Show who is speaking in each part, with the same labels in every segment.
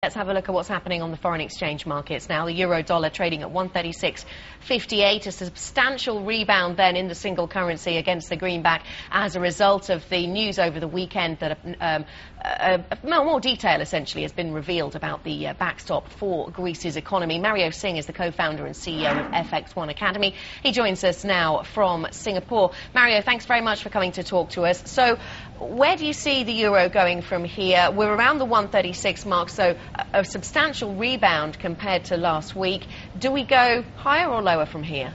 Speaker 1: Let's have a look at what's happening on the foreign exchange markets now. The euro-dollar trading at 136.58, a substantial rebound then in the single currency against the greenback as a result of the news over the weekend that more detail essentially has been revealed about the backstop for Greece's economy. Mario Singh is the co-founder and CEO of FX1 Academy. He joins us now from Singapore. Mario, thanks very much for coming to talk to us. So where do you see the euro going from here? We're around the 136 mark, so a substantial rebound compared to last week. Do we go higher or lower from here?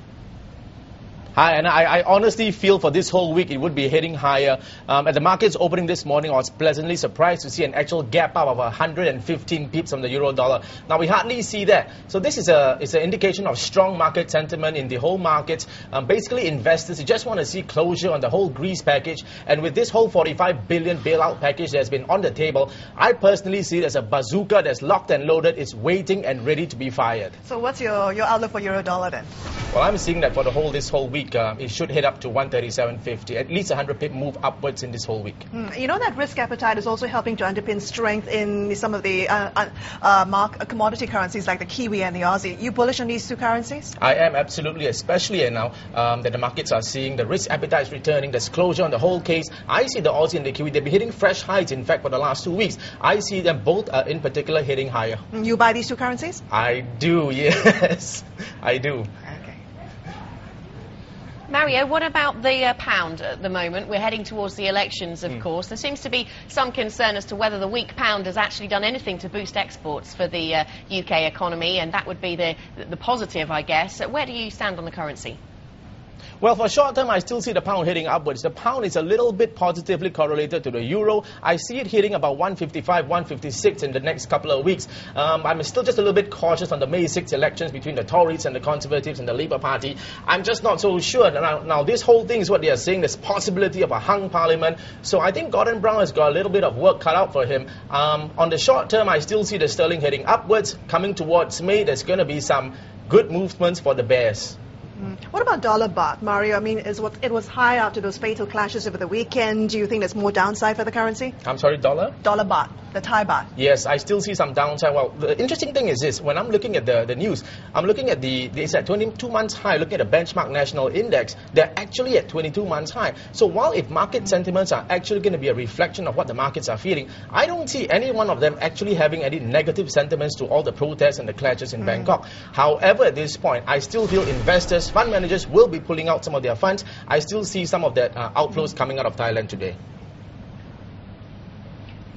Speaker 2: Hi, and I honestly feel for this whole week it would be heading higher. At the markets opening this morning, I was pleasantly surprised to see an actual gap up of 115 pips on the euro dollar. Now we hardly see that. So this is an indication of strong market sentiment in the whole market. Basically investors just want to see closure on the whole Greece package, and with this whole 45 billion bailout package that's been on the table, I personally see it as a bazooka that's locked and loaded. It's waiting and ready to be fired.
Speaker 3: So what's your outlook for euro dollar then?
Speaker 2: Well, I'm seeing that for this whole week, it should head up to 137.50, at least 100 pip move upwards in this whole week.
Speaker 3: You know that risk appetite is also helping to underpin strength in some of the commodity currencies like the Kiwi and the Aussie. You bullish on these two currencies?
Speaker 2: I am, absolutely, especially now that the markets are seeing the risk appetite is returning, there's closure on the whole case. I see the Aussie and the Kiwi, they've been hitting fresh highs, in fact, for the last 2 weeks. I see them both in particular hitting higher.
Speaker 3: You buy these two currencies?
Speaker 2: I do, yes. I do.
Speaker 1: Mario, what about the pound at the moment? We're heading towards the elections, of course. There seems to be some concern as to whether the weak pound has actually done anything to boost exports for the UK economy, and that would be the positive, I guess. Where do you stand on the currency?
Speaker 2: Well, for short term, I still see the pound heading upwards. The pound is a little bit positively correlated to the euro. I see it hitting about 155, 156 in the next couple of weeks. I'm still just a little bit cautious on the May 6th elections between the Tories and the Conservatives and the Labour Party. I'm just not so sure. Now this whole thing is what they are saying, this possibility of a hung parliament. So I think Gordon Brown has got a little bit of work cut out for him. On the short term, I still see the sterling heading upwards. Coming towards May, there's going to be some good movements for the bears.
Speaker 3: What about dollar baht, Mario? I mean, it was high after those fatal clashes over the weekend. Do you think there's more downside for the currency?
Speaker 2: I'm sorry, dollar?
Speaker 3: Dollar baht, the Thai baht.
Speaker 2: Yes, I still see some downside. Well, the interesting thing is this. When I'm looking at the news, I'm looking at it's at 22 months high. Looking at the benchmark national index, they're actually at 22 months high. So while if market sentiments are actually going to be a reflection of what the markets are feeling, I don't see any one of them actually having any negative sentiments to all the protests and the clashes in Bangkok. However, at this point, I still feel investors, fund managers will be pulling out some of their funds. I still see some of that outflows coming out of Thailand today.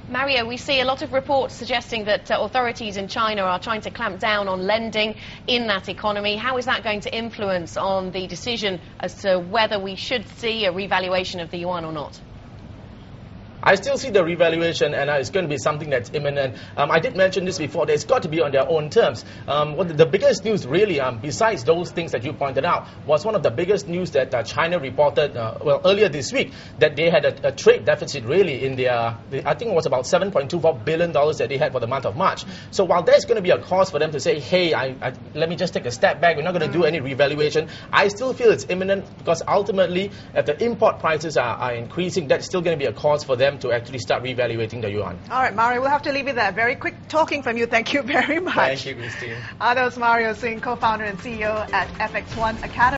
Speaker 1: Mario, we see a lot of reports suggesting that authorities in China are trying to clamp down on lending in that economy. How is that going to influence on the decision as to whether we should see a revaluation of the yuan or not?
Speaker 2: I still see the revaluation, and it's going to be something that's imminent. I did mention this before, it's got to be on their own terms. The biggest news really, besides those things that you pointed out, was one of the biggest news that China reported earlier this week, that they had a trade deficit really in their, I think it was about $7.24 billion that they had for the month of March. So while there's going to be a cause for them to say, hey, let me just take a step back, we're not going to do any revaluation, I still feel it's imminent, because ultimately, if the import prices are increasing, that's still going to be a cause for them to actually start reevaluating the yuan.
Speaker 3: All right, Mario, we'll have to leave it there. Very quick talking from you. Thank you very much.
Speaker 2: Thank you, Christine.
Speaker 3: That was Mario Singh, co-founder and CEO at FX1 Academy.